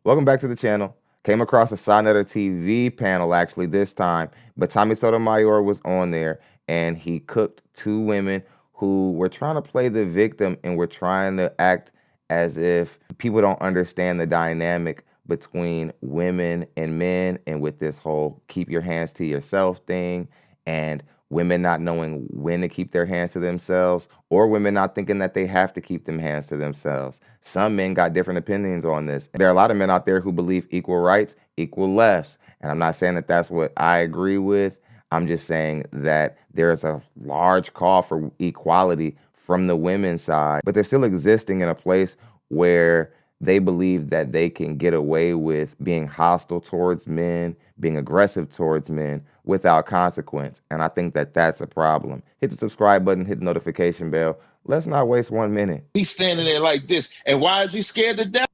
Welcome back to the channel. Came across a Side TV panel actually this time, but Tommy Sotomayor was on there and he cooked two women who were trying to play the victim and were trying to act as if people don't understand the dynamic between women and men, and with this whole keep your hands to yourself thing, and women not knowing when to keep their hands to themselves, or women not thinking that they have to keep them hands to themselves. Some men got different opinions on this. There are a lot of men out there who believe equal rights, equal lefts. And I'm not saying that that's what I agree with. I'm just saying that there's a large call for equality from the women's side, but they're still existing in a place where they believe that they can get away with being hostile towards men, being aggressive towards men without consequence. And I think that that's a problem. Hit the subscribe button, hit the notification bell. Let's not waste 1 minute. He's standing there like this. And why is he scared to death?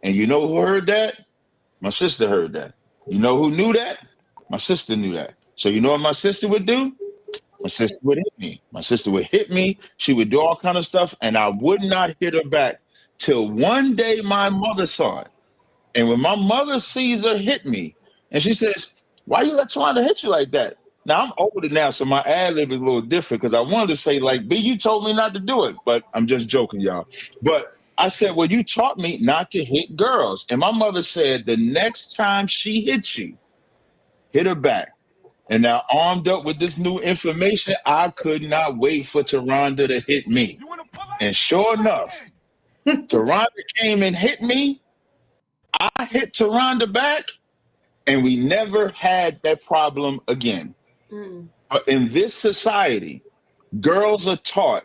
And you know who heard that? My sister heard that. You know who knew that? My sister knew that. So you know what my sister would do? My sister would hit me. My sister would hit me. She would do all kind of stuff, and I would not hit her back till one day my mother saw it. And when my mother sees her hit me, and she says, why you let Tawanda hit you like that? Now, I'm older now, so my ad-lib is a little different because I wanted to say, like, B, you told me not to do it, but I'm just joking, y'all. But I said, well, you taught me not to hit girls. And my mother said, the next time she hits you, hit her back. And now, armed up with this new information, I could not wait for Tawanda to hit me. And sure enough, Tawanda came and hit me. I hit Tawanda back, and we never had that problem again. But in this society, girls are taught,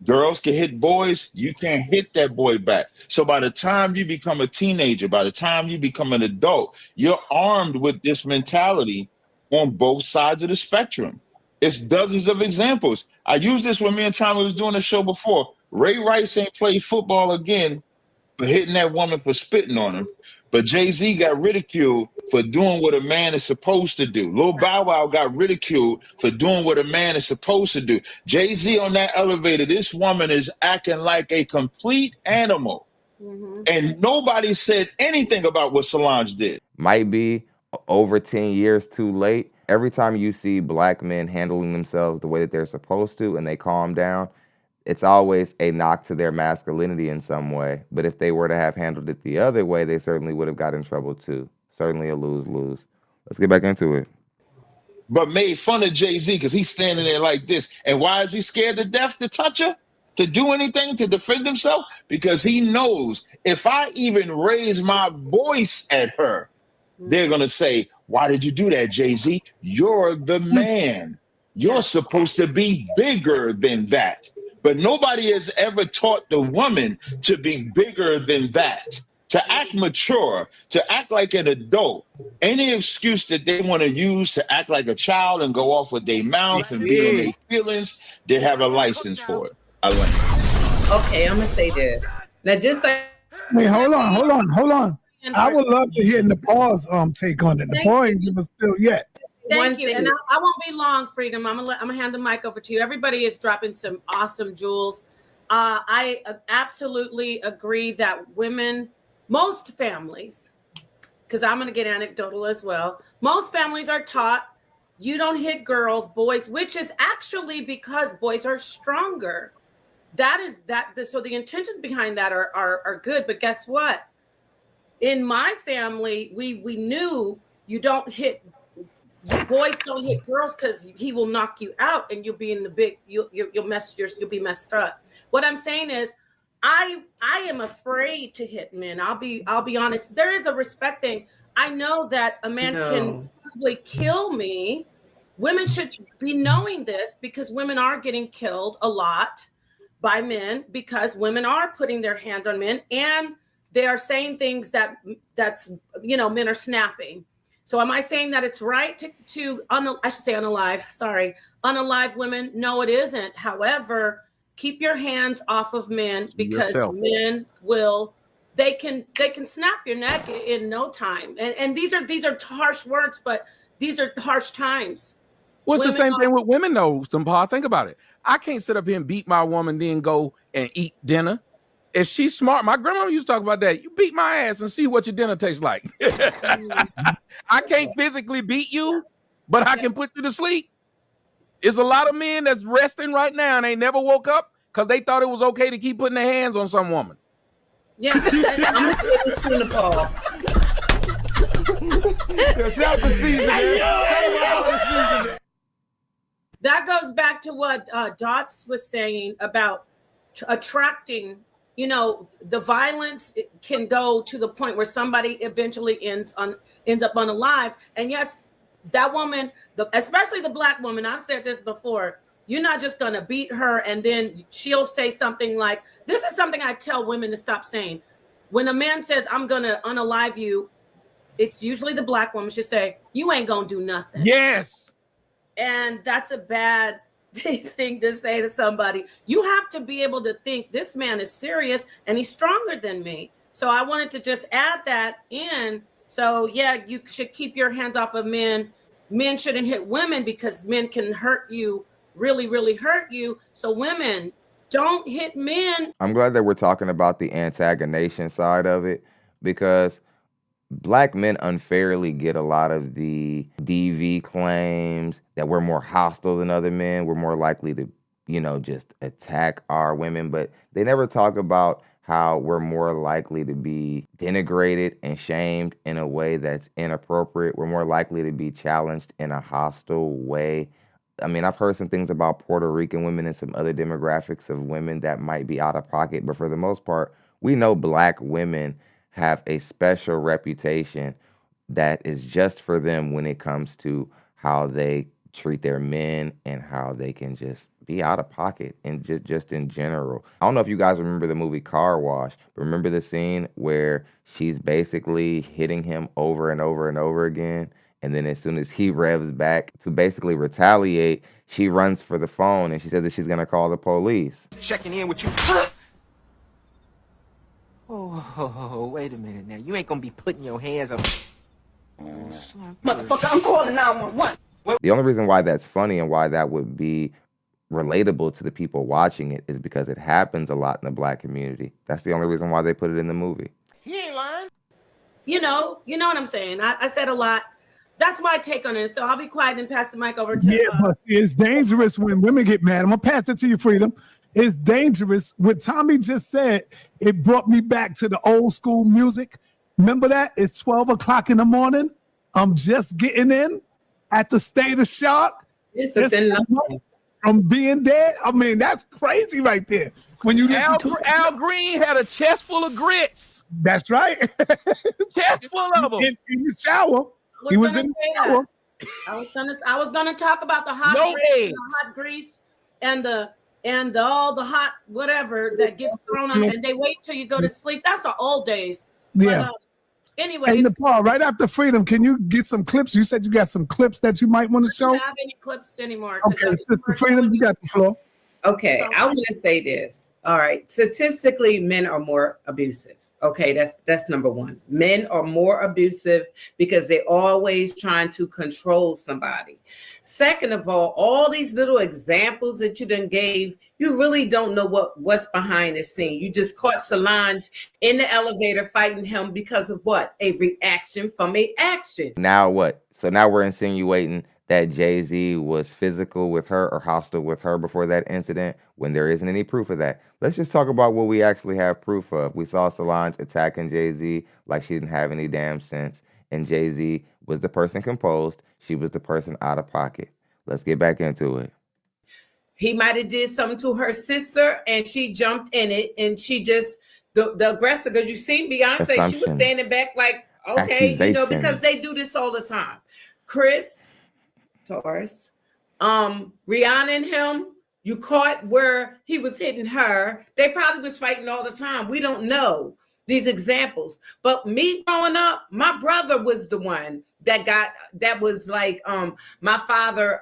girls can hit boys, you can't hit that boy back. So by the time you become a teenager, by the time you become an adult, you're armed with this mentality on both sides of the spectrum. It's dozens of examples. I used this when me and Tommy was doing the show before. Ray Rice ain't played football again for hitting that woman for spitting on him. But Jay-Z got ridiculed for doing what a man is supposed to do. Lil Bow Wow got ridiculed for doing what a man is supposed to do. Jay-Z on that elevator, this woman is acting like a complete animal. And nobody said anything about what Solange did. Might be over 10 years too late. Every time you see black men handling themselves the way that they're supposed to and they calm down, it's always a knock to their masculinity in some way. But if they were to have handled it the other way, they certainly would have got in trouble too. Certainly a lose-lose. Let's get back into it. But made fun of Jay-Z because he's standing there like this. And why is he scared to death to touch her? To do anything, to defend himself? Because he knows if I even raise my voice at her, they're going to say, why did you do that, Jay-Z? You're the man. You're supposed to be bigger than that. But nobody has ever taught the woman to be bigger than that, to act mature, to act like an adult. Any excuse that they want to use to act like a child and go off with their mouth and be in their feelings, they have a license for it. I learned. Okay, I'm going to say this. Now, just say... Wait, hold on. I would love to hear Nepal's take on it. Nepal ain't give us still yet. Thank you. And I won't be long, Freedom. I'm gonna hand the mic over to you. Everybody is dropping some awesome jewels. I absolutely agree that women, most families, because I'm gonna get anecdotal as well, most families are taught you don't hit girls, boys, which is actually because boys are stronger. So the intentions behind that are good, but guess what? In my family, we knew you don't hit boys, don't hit girls because he will knock you out and you'll be in the big you'll be messed up. What I'm saying is I am afraid to hit men. I'll be honest. There is a respect thing. I know that a man can possibly kill me. Women should be knowing this because women are getting killed a lot by men because women are putting their hands on men and they are saying things that's men are snapping. So am I saying that it's right to unalive women? No, it isn't. However, keep your hands off of men because men they can snap your neck in no time. And these are harsh words, but these are harsh times. Well, it's the same thing with women though, Paul. Think about it. I can't sit up here and beat my woman, then go and eat dinner. if she's smart, my grandmama used to talk about that. You beat my ass and see what your dinner tastes like. I can't physically beat you, but I can put you to sleep. It's a lot of men that's resting right now and they never woke up because they thought it was okay to keep putting their hands on some woman. Yeah, I'm gonna put this in the Paul. Shout the season. that goes back to what Dots was saying about attracting. You know, the violence can go to the point where somebody eventually ends up unalive. And yes, that woman, especially the Black woman, I've said this before, you're not just going to beat her and then she'll say something like, this is something I tell women to stop saying. When a man says, I'm going to unalive you, it's usually the Black woman should say, you ain't going to do nothing. Yes. And that's a bad thing to say to somebody. You have to be able to think this man is serious and he's stronger than me. So I wanted to just add that in. So yeah, you should keep your hands off of men. Men shouldn't hit women because men can hurt you, really, really hurt you. So women, don't hit men. I'm glad that we're talking about the antagonization side of it, because Black men unfairly get a lot of the DV claims that we're more hostile than other men. We're more likely to, just attack our women. But they never talk about how we're more likely to be denigrated and shamed in a way that's inappropriate. We're more likely to be challenged in a hostile way. I mean, I've heard some things about Puerto Rican women and some other demographics of women that might be out of pocket. But for the most part, we know Black women have a special reputation that is just for them when it comes to how they treat their men and how they can just be out of pocket and just in general. I don't know if you guys remember the movie Car Wash, but remember the scene where she's basically hitting him over and over and over again. And then as soon as he revs back to basically retaliate, she runs for the phone and she says that she's going to call the police. Checking in with you. Oh, wait a minute now. You ain't gonna be putting your hands up. Motherfucker, I'm calling 911. The only reason why that's funny and why that would be relatable to the people watching it is because it happens a lot in the Black community. That's the only reason why they put it in the movie. He ain't lying. You know what I'm saying? I said a lot. That's my take on it. So I'll be quiet and pass the mic over to but it's dangerous when women get mad. I'm gonna pass it to you, Freedom. It's dangerous. What Tommy just said, it brought me back to the old school music. Remember that? It's 12 o'clock in the morning. I'm just getting in at the state of shock. From being dead. I mean, that's crazy right there. When you Al Green had a chest full of grits. That's right. Chest full of them. In the shower. He was in the shower. I was gonna talk about the hot grease and all the hot whatever that gets thrown on, and they wait till you go to sleep. That's the old days. Yeah. But, anyway, hey, Nepal, right after Freedom, can you get some clips? You said you got some clips that you might want to show. I don't have any clips anymore. Okay, Sister Freedom, you got the floor. Okay, I want to say this. All right, statistically, men are more abusive. Okay, that's number one. Men are more abusive because they're always trying to control somebody. Second of all these little examples that you done gave, you really don't know what's behind the scene. You just caught Solange in the elevator fighting him because of what? A reaction from a action. Now what? So now we're insinuating that Jay-Z was physical with her or hostile with her before that incident when there isn't any proof of that. Let's just talk about what we actually have proof of. We saw Solange attacking Jay-Z like she didn't have any damn sense, and Jay-Z was the person composed. She was the person out of pocket. Let's get back into it. He might have did something to her sister and she jumped in it, and she just, the aggressor, because you see Beyonce, she was standing back like, okay, because they do this all the time. Chris, Taurus, Rihanna and him, you caught where he was hitting her. They probably was fighting all the time. We don't know these examples. But me growing up, my brother was the one that was like, my father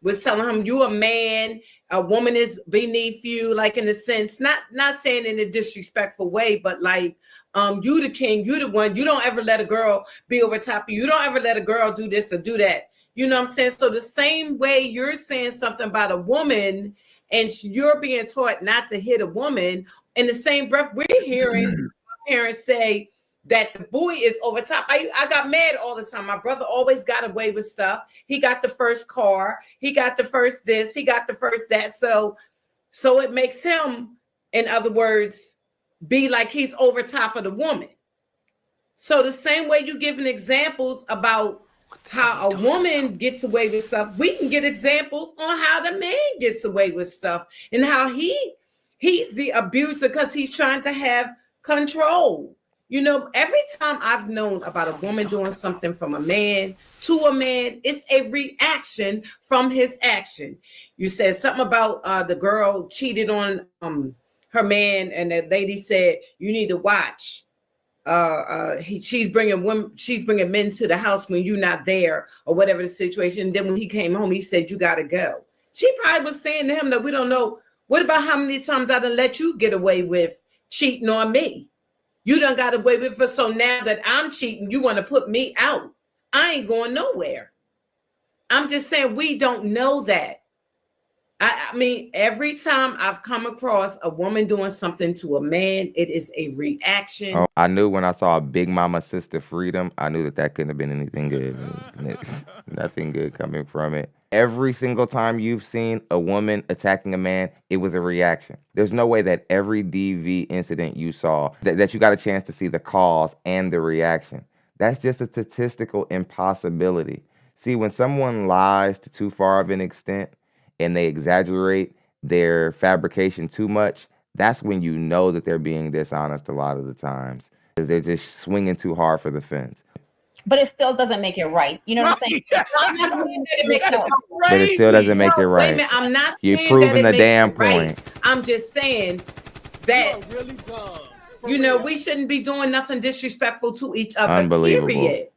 was telling him, you a man, a woman is beneath you, like in a sense, not saying in a disrespectful way, but like, you the king, you the one, you don't ever let a girl be over top of you. You don't ever let a girl do this or do that. You know what I'm saying? So the same way you're saying something about a woman and you're being taught not to hit a woman, in the same breath, we're hearing parents say that the boy is over top. I got mad all the time. My brother always got away with stuff. He got the first car. He got the first this. He got the first that. So it makes him, in other words, be like he's over top of the woman. So the same way you giving examples about how a woman gets away with stuff, we can get examples on how the man gets away with stuff and how he's the abuser because he's trying to have control. You know, every time I've known about a woman doing something from a man to a man, it's a reaction from his action. You said something about the girl cheated on her man, and the lady said, you need to watch. She's bringing men to the house when you're not there, or whatever the situation. And then when he came home, he said, you got to go. She probably was saying to him that we don't know. What about how many times I done let you get away with cheating on me? You done got away with it. So now that I'm cheating, you want to put me out. I ain't going nowhere. I'm just saying we don't know that. I mean, every time I've come across a woman doing something to a man, it is a reaction. Oh, I knew when I saw a Big Mama Sister Freedom, I knew that couldn't have been anything good. Nothing good coming from it. Every single time you've seen a woman attacking a man, it was a reaction. There's no way that every DV incident you saw, that you got a chance to see the cause and the reaction. That's just a statistical impossibility. See, when someone lies to too far of an extent, and they exaggerate their fabrication too much, that's when you know that they're being dishonest a lot of the times, because they're just swinging too hard for the fence. But it still doesn't make it right. You know what I'm saying? But it still doesn't make it right. Wait a minute, I'm not You're saying proving that the damn point. Right. I'm just saying that really you know, we shouldn't be doing nothing disrespectful to each other. Unbelievable. Period.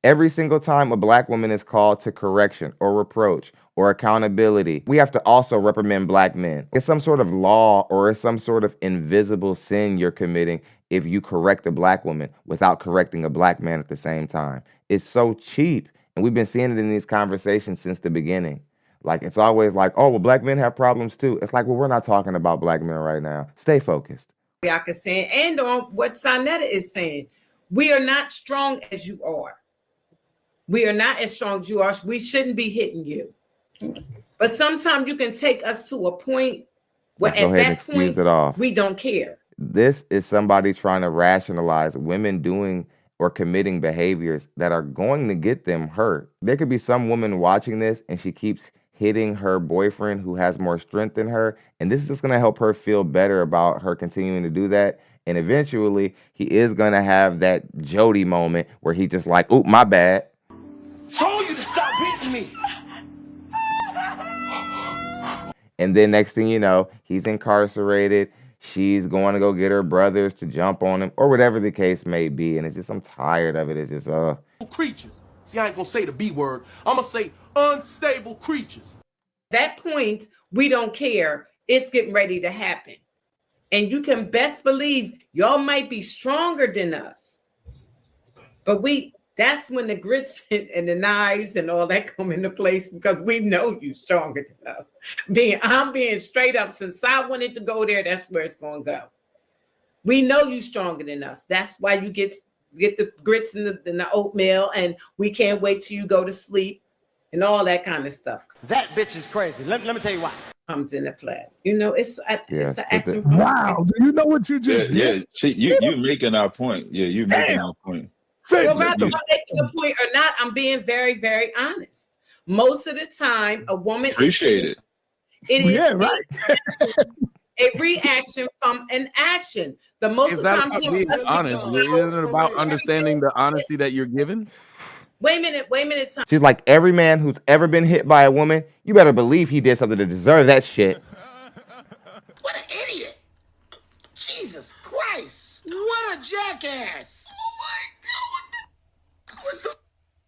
Every single time a Black woman is called to correction or reproach or accountability, we have to also reprimand Black men. It's some sort of law or it's some sort of invisible sin you're committing if you correct a Black woman without correcting a Black man at the same time. It's so cheap. And we've been seeing it in these conversations since the beginning. Like, it's always like, oh, well, Black men have problems too. It's like, well, we're not talking about Black men right now. Stay focused. I can say, and on what Sonetta is saying, we are not strong as you are. We are not as strong as you are. We shouldn't be hitting you. But sometimes you can take us to a point where at that point, we don't care. This is somebody trying to rationalize women doing or committing behaviors that are going to get them hurt. There could be some woman watching this and she keeps hitting her boyfriend who has more strength than her. And this is just going to help her feel better about her continuing to do that. And eventually he is going to have that Jody moment where he just like, oop, my bad. Told you to stop hitting me. And then next thing you know, he's incarcerated. She's going to go get her brothers to jump on him or whatever the case may be. And it's just, I'm tired of it. It's just, creatures. See, I ain't gonna say the B word. I'm gonna say unstable creatures. That point, we don't care. It's getting ready to happen. And you can best believe y'all might be stronger than us. But that's when the grits and the knives and all that come into place, because we know you stronger than us. I'm being straight up. Since I wanted to go there, that's where it's going to go. We know you stronger than us. That's why you get the grits and the oatmeal, and we can't wait till you go to sleep and all that kind of stuff. That bitch is crazy. Let me tell you why. Comes into play. You know, it's an action. Wow. Do you know what you just did? Yeah, you're making our point. Yeah, you're making our point. Well, whether I'm making a point or not, I'm being very, very honest. Most of the time, a woman appreciate it. It is right. a reaction from an action. The most of the time, being honest. Isn't it about understanding the honesty that you're given? Wait a minute. Tom. She's like, every man who's ever been hit by a woman, you better believe he did something to deserve that shit. What an idiot! Jesus Christ! What a jackass! Oh my God! What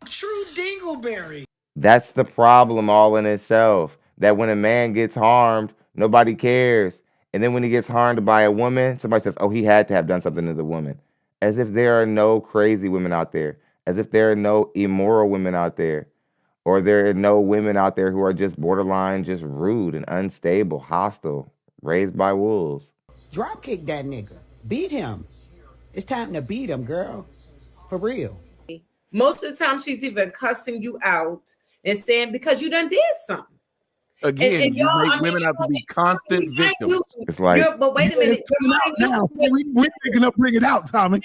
the true dingleberry? That's the problem all in itself. That when a man gets harmed, nobody cares. And then when he gets harmed by a woman, somebody says, oh, he had to have done something to the woman. As if there are no crazy women out there. As if there are no immoral women out there. Or there are no women out there who are just borderline, just rude and unstable, hostile, raised by wolves. Drop kick that nigga. Beat him. It's time to beat him, girl. For real. Most of the time, she's even cussing you out and saying because you done did something. Again, And you y'all, make women have to be constant victims. It's like, but wait a minute. Now, we're picking up, bring it out, Tommy.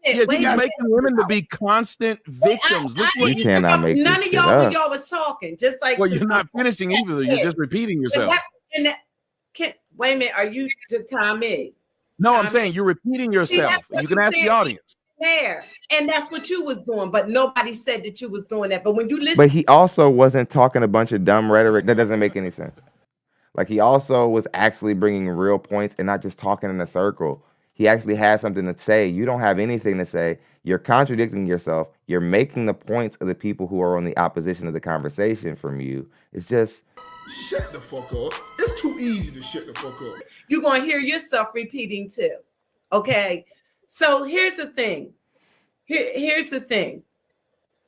Yeah, you're making women to be constant victims. Look what you cannot make none this of shit y'all when up. y'all was talking, just like. Well, you're not finishing either. You're just repeating yourself. Wait a minute. Are you to Tommy? No, I'm saying you're repeating yourself. You can ask the audience. There, and that's what you was doing, but nobody said that you was doing that. But when you listen, but he also wasn't talking a bunch of dumb rhetoric that doesn't make any sense. Like, he also was actually bringing real points and not just talking in a circle. He actually had something to say. You don't have anything to say. You're contradicting yourself. You're making the points of the people who are on the opposition of the conversation from you. It's just shut the fuck up. It's too easy to shut the fuck up. You're gonna hear yourself repeating too. Okay. So here's the thing. Here's the thing.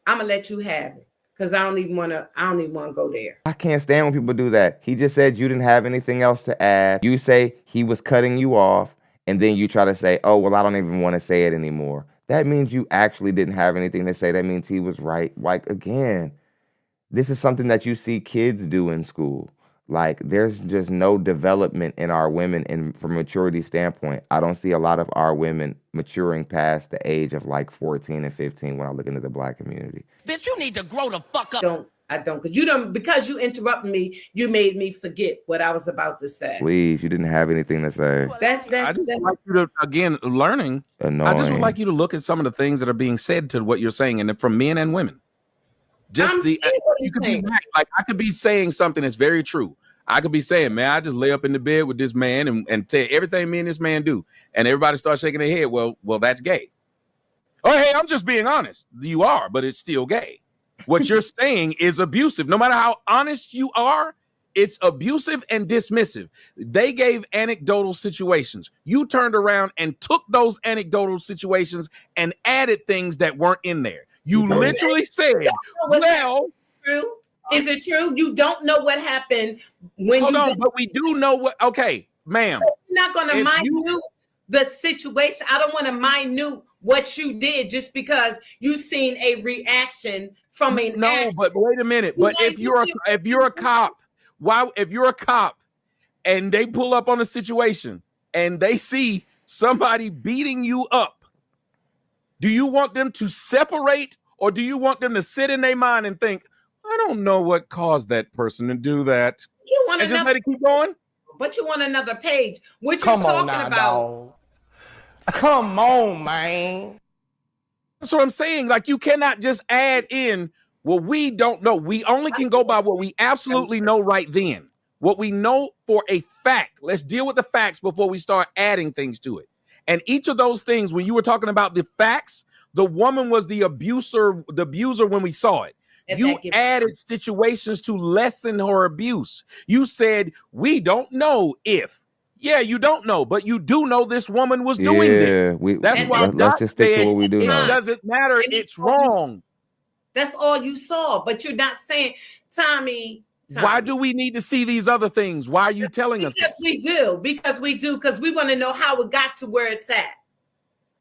I'm gonna let you have it because I don't even want to go there. I can't stand when people do that. He just said you didn't have anything else to add. You say he was cutting you off, and then you try to say, oh, well, I don't even want to say it anymore. That means you actually didn't have anything to say. That means he was right. Like, again, this is something that you see kids do in school. Like, there's just no development in our women, and from a maturity standpoint, I don't see a lot of our women maturing past the age of like 14 and 15 when I look into the Black community. Bitch, you need to grow the fuck up. I don't, because you interrupted me, you made me forget what I was about to say. Please, you didn't have anything to say. I just like you to, again, learning. Annoying. I just would like you to look at some of the things that are being said to what you're saying, and from men and women. Just you could be right. Like, I could be saying something that's very true. I could be saying, man, I just lay up in the bed with this man and tell everything me and this man do, and everybody starts shaking their head. Well, that's gay. Oh, hey, I'm just being honest. You are, but it's still gay. What you're saying is abusive. No matter how honest you are, it's abusive and dismissive. They gave anecdotal situations. You turned around and took those anecdotal situations and added things that weren't in there. You literally said, well, true. Is it true? You don't know what happened when hold on, but we do know what. Okay, ma'am. So you're not going to minute the situation. I don't want to minute what you did just because you seen a reaction from a but wait a minute. But if you're a cop, if you're a cop and they pull up on a situation and they see somebody beating you up, do you want them to separate, or do you want them to sit in their mind and think, I don't know what caused that person to do that, and just let it keep going? But you want another page. What you talking about? Dog. Come on, man. That's what I'm saying. Like, you cannot just add in, well, we don't know. We only can go by what we absolutely know right then. What we know for a fact. Let's deal with the facts before we start adding things to it. And each of those things, when you were talking about the facts, the woman was the abuser when we saw it. You added situations to lessen her abuse. You said, we don't know if. Yeah, you don't know, but you do know this woman was doing this. That's why let's just stick to what we do know. It doesn't matter. It's wrong. That's all you saw, but you're not saying, Tommy. Why do we need to see these other things? Why are you telling us this? Because we want to know how it got to where it's at.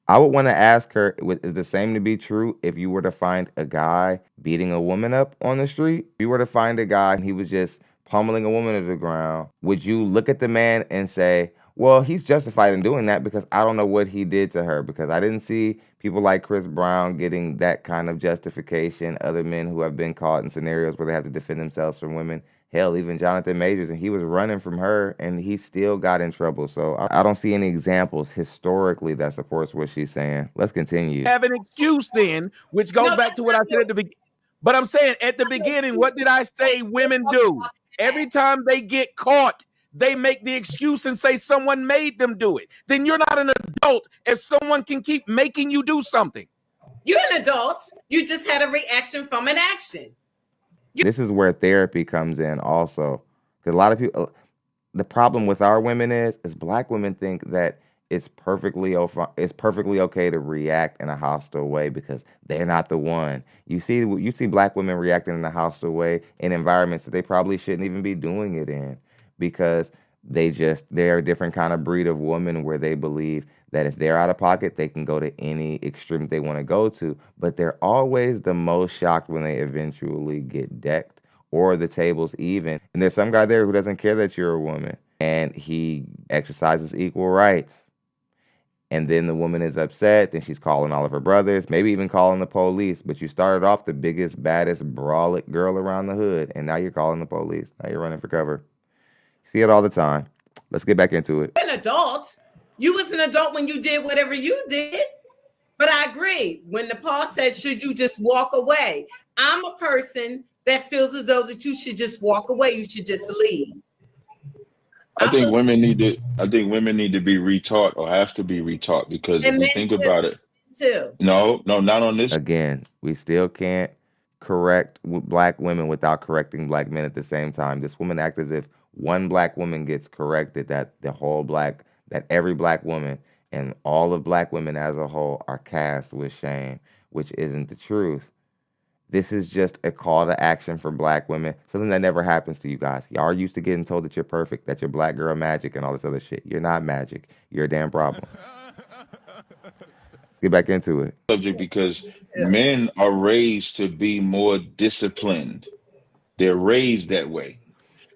I would want to ask her, is the same to be true if you were to find a guy beating a woman up on the street? If you were to find a guy and he was just pummeling a woman to the ground, would you look at the man and say, well, he's justified in doing that because I don't know what he did to her? Because I didn't see people like Chris Brown getting that kind of justification, other men who have been caught in scenarios where they have to defend themselves from women. Hell, even Jonathan Majors, and he was running from her, and he still got in trouble. So I don't see any examples historically that supports what she's saying. Let's continue. Have an excuse then, which goes back to what I said at the beginning. But I'm saying at the beginning, what did I say women do? Every time they get caught, they make the excuse and say someone made them do it. Then you're not an adult if someone can keep making you do something. You're an adult. You just had a reaction from an action. This is where therapy comes in also. Because a lot of people, the problem with our women is Black women think that it's perfectly okay to react in a hostile way because they're not the one. You see Black women reacting in a hostile way in environments that they probably shouldn't even be doing it in, because they're a different kind of breed of woman where they believe that if they're out of pocket, they can go to any extreme they want to go to. But they're always the most shocked when they eventually get decked or the tables even. And there's some guy there who doesn't care that you're a woman and he exercises equal rights. And then the woman is upset, then she's calling all of her brothers, maybe even calling the police. But you started off the biggest, baddest, brolic girl around the hood, and now you're calling the police. Now you're running for cover. See it all the time. Let's get back into it. An adult. You was an adult when you did whatever you did. But I agree. When Nepal said, should you just walk away? I'm a person that feels as though that you should just walk away. You should just leave. I think women need to be retaught or have to be retaught, because if you think about it, no, not on this. Again, we still can't correct black women without correcting black men at the same time. This woman acts as if one black woman gets corrected, that every black woman and all of black women as a whole are cast with shame, which isn't the truth. This is just a call to action for black women, something that never happens to you guys. Y'all are used to getting told that you're perfect, that you're black girl magic and all this other shit. You're not magic. You're a damn problem. Let's get back into it. Subject, because men are raised to be more disciplined. They're raised that way.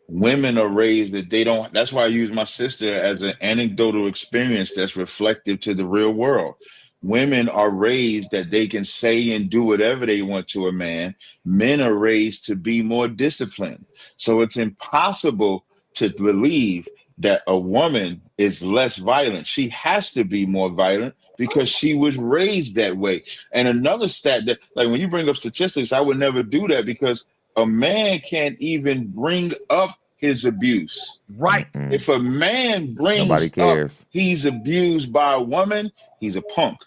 Women are raised that they don't. That's why I use my sister as an anecdotal experience that's reflective to the real world. Women are raised that they can say and do whatever they want to a man. Men are raised to be more disciplined. So it's impossible to believe that a woman is less violent. She has to be more violent because she was raised that way. And another stat that, like when you bring up statistics, I would never do that, because a man can't even bring up his abuse. Right. If a man brings up he's abused by a woman, he's a punk.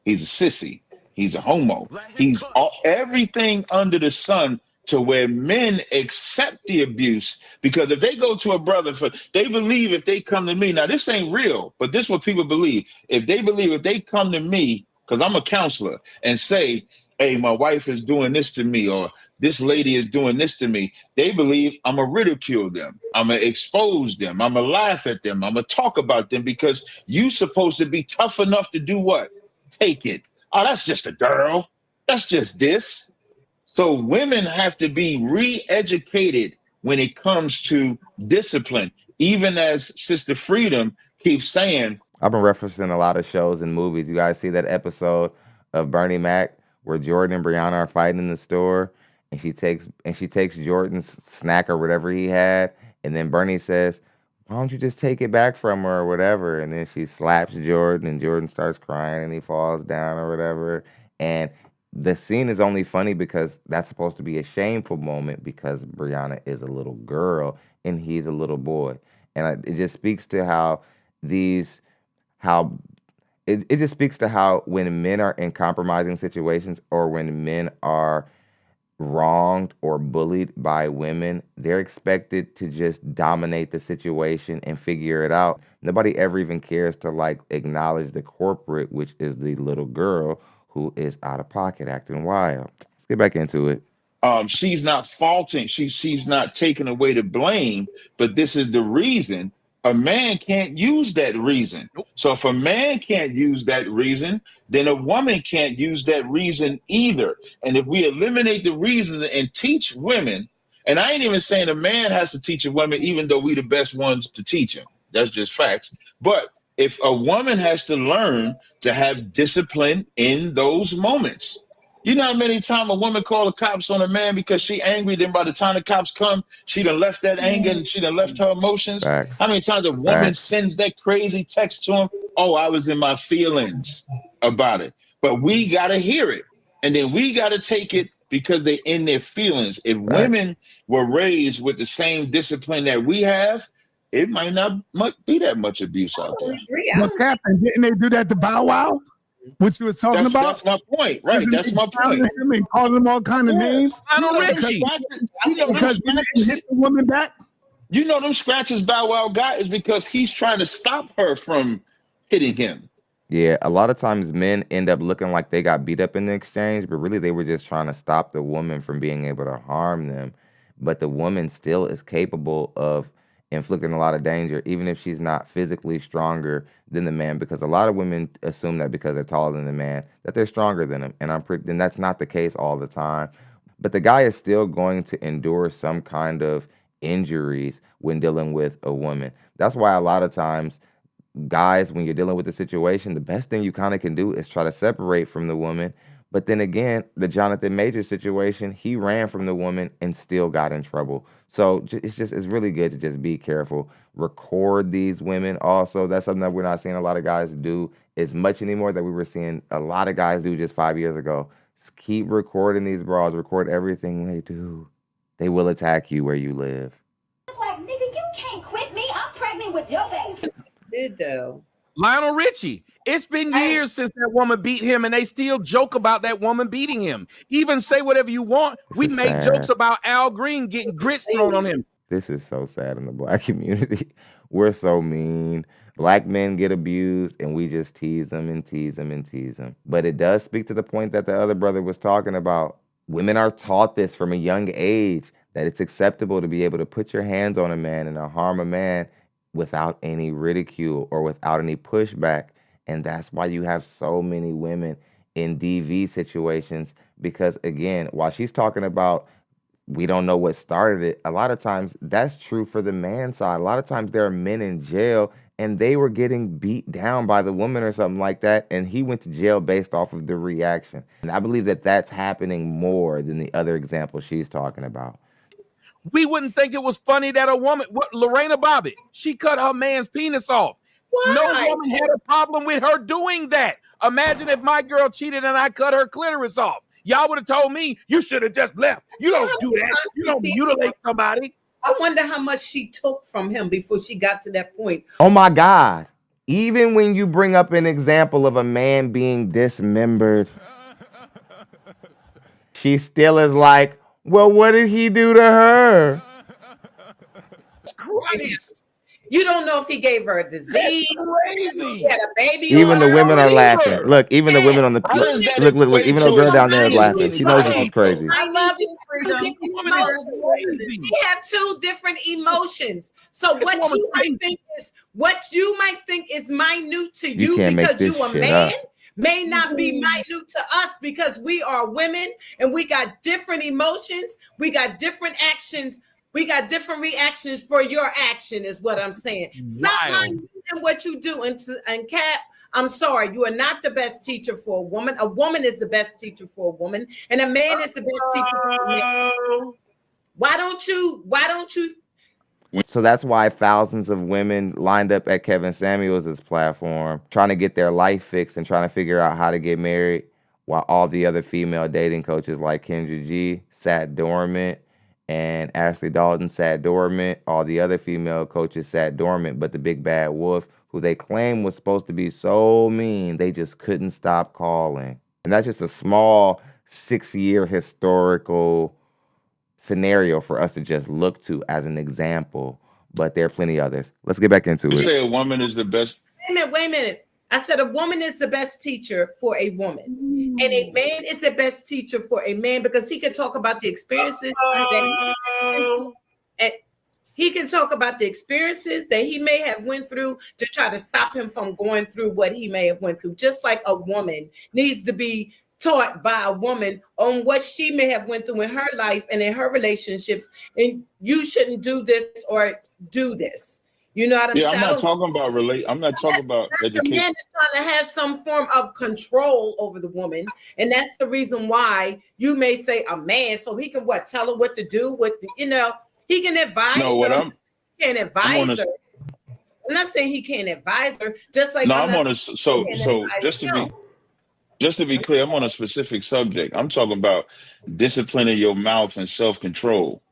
He's a sissy. He's a homo. He's everything under the sun, to where men accept the abuse, because if they go to a brother they believe if they come to me, now this ain't real, but this is what people believe. If they come to me, because I'm a counselor, and say, hey, my wife is doing this to me, or this lady is doing this to me, they believe I'm going to ridicule them. I'm going to expose them. I'm going to laugh at them. I'm going to talk about them, because you supposed to be tough enough to do what? Take it. Oh, that's just a girl. That's just this. So women have to be re-educated when it comes to discipline. Even as Sister Freedom keeps saying. I've been referencing a lot of shows and movies. You guys see that episode of Bernie Mac where Jordan and Brianna are fighting in the store, and she takes Jordan's snack or whatever he had, and then Bernie says, why don't you just take it back from her or whatever? And then she slaps Jordan, and Jordan starts crying, and he falls down or whatever. And the scene is only funny because that's supposed to be a shameful moment, because Brianna is a little girl and he's a little boy. And it just speaks to how it just speaks to how when men are in compromising situations, or when men are wronged or bullied by women, they're expected to just dominate the situation and figure it out. Nobody ever even cares to acknowledge the culprit, which is the little girl who is out of pocket acting wild. Let's get back into it. She's not faulting. She's not taking away the blame, but this is the reason. A man can't use that reason. So if a man can't use that reason, then a woman can't use that reason either. And if we eliminate the reason and teach women, and I ain't even saying a man has to teach a woman, even though we the best ones to teach him. That's just facts. But if a woman has to learn to have discipline in those moments. You know how many times a woman call the cops on a man because she angry, then by the time the cops come, she done left that anger and she done left her emotions? Facts. How many times a woman sends that crazy text to him? Oh, I was in my feelings about it. But we got to hear it. And then we got to take it because they're in their feelings. If women were raised with the same discipline that we have, it might not be that much abuse out there. What happened? Didn't they do that to Bow Wow? What you was talking about? That's my point, right? That's my point. Him and calling them all kind of names. Because he hit the woman back. You know them scratches Bow Wow got is because he's trying to stop her from hitting him. Yeah, a lot of times men end up looking like they got beat up in the exchange, but really they were just trying to stop the woman from being able to harm them. But the woman still is capable of inflicting a lot of danger, even if she's not physically stronger than the man, because a lot of women assume that because they're taller than the man, that they're stronger than him. And that's not the case all the time. But the guy is still going to endure some kind of injuries when dealing with a woman. That's why a lot of times, guys, when you're dealing with the situation, the best thing you kind of can do is try to separate from the woman. But then again, the Jonathan Majors situation, he ran from the woman and still got in trouble. So it's really good to just be careful. Record these women. Also, that's something that we're not seeing a lot of guys do as much anymore that we were seeing a lot of guys do just 5 years ago. Just keep recording these bras. Record everything they do. They will attack you where you live. Like, nigga, you can't quit me. I'm pregnant with your baby. Did though. Lionel Richie. It's been years since that woman beat him, and they still joke about that woman beating him. Even say whatever you want. We make jokes about Al Green getting grits thrown on him. This is so sad in the Black community. We're so mean. Black men get abused, and we just tease them and tease them and tease them. But it does speak to the point that the other brother was talking about. Women are taught this from a young age, that it's acceptable to be able to put your hands on a man and to harm a man without any ridicule or without any pushback. And that's why you have so many women in DV situations, because again, while she's talking about we don't know what started it, a lot of times that's true for the man side. A lot of times there are men in jail and they were getting beat down by the woman or something like that, and he went to jail based off of the reaction. And I believe that that's happening more than the other example she's talking about. We wouldn't think it was funny that a woman, Lorena Bobbitt, she cut her man's penis off. Why? No woman had a problem with her doing that. Imagine if my girl cheated and I cut her clitoris off. Y'all would have told me, you should have just left. You don't do that. You don't mutilate somebody. I wonder how much she took from him before she got to that point. Oh my God. Even when you bring up an example of a man being dismembered, she still is like, well, what did he do to her? Christ. You don't know if he gave her a disease. That's crazy. He had a baby. Even the women are laughing. Look, even the women on the look. Even the girl down there is laughing. She knows this is crazy. I love you, Freedom. We have two different emotions. So what you might think is minute to you because you a man may not be minute to us because we are women and we got different emotions. We got different actions. We got different reactions for your action is what I'm saying. Stop lying in what you do. And Cap, I'm sorry, you are not the best teacher for a woman. A woman is the best teacher for a woman, and a man is the best teacher for a man. Why don't you? So that's why thousands of women lined up at Kevin Samuels' platform trying to get their life fixed and trying to figure out how to get married, while all the other female dating coaches like Kendra G sat dormant and Ashley Dalton sat dormant. All the other female coaches sat dormant, but the big bad wolf, who they claim was supposed to be so mean, they just couldn't stop calling. And that's just a small 6-year historical scenario for us to just look to as an example, but there are plenty others. Let's get back into it. You say a woman is the best. Wait a minute. I said a woman is the best teacher for a woman, and a man is the best teacher for a man because he can talk about the experiences and he can talk about the experiences that he may have went through to try to stop him from going through what he may have went through. Just like a woman needs to be taught by a woman on what she may have went through in her life and in her relationships, and you shouldn't do this or do this. You know what I'm saying? I'm not talking about I'm not talking about education. The man is trying to have some form of control over the woman, and that's the reason why you may say a man, so he can tell her what to do. He can advise her. He can advise her. I'm not saying he can't advise her. Just like just to be clear, I'm on a specific subject. I'm talking about disciplining your mouth and self-control.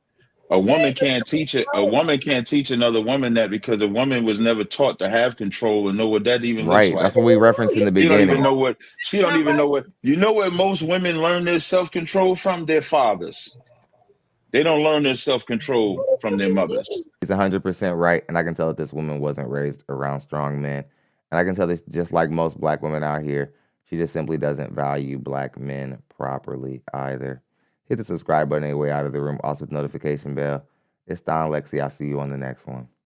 A woman can't teach it. A woman can't teach another woman that because a woman was never taught to have control and know what that even looks like. That's what we referenced in the beginning. She don't even know what. You know where most women learn their self-control from? Their fathers. They don't learn their self-control from their mothers. He's 100% right, and I can tell that this woman wasn't raised around strong men. And I can tell this just like most black women out here, she just simply doesn't value black men properly either. Hit the subscribe button anyway out of the room. Also, with notification bell. It's DonLexy. I'll see you on the next one.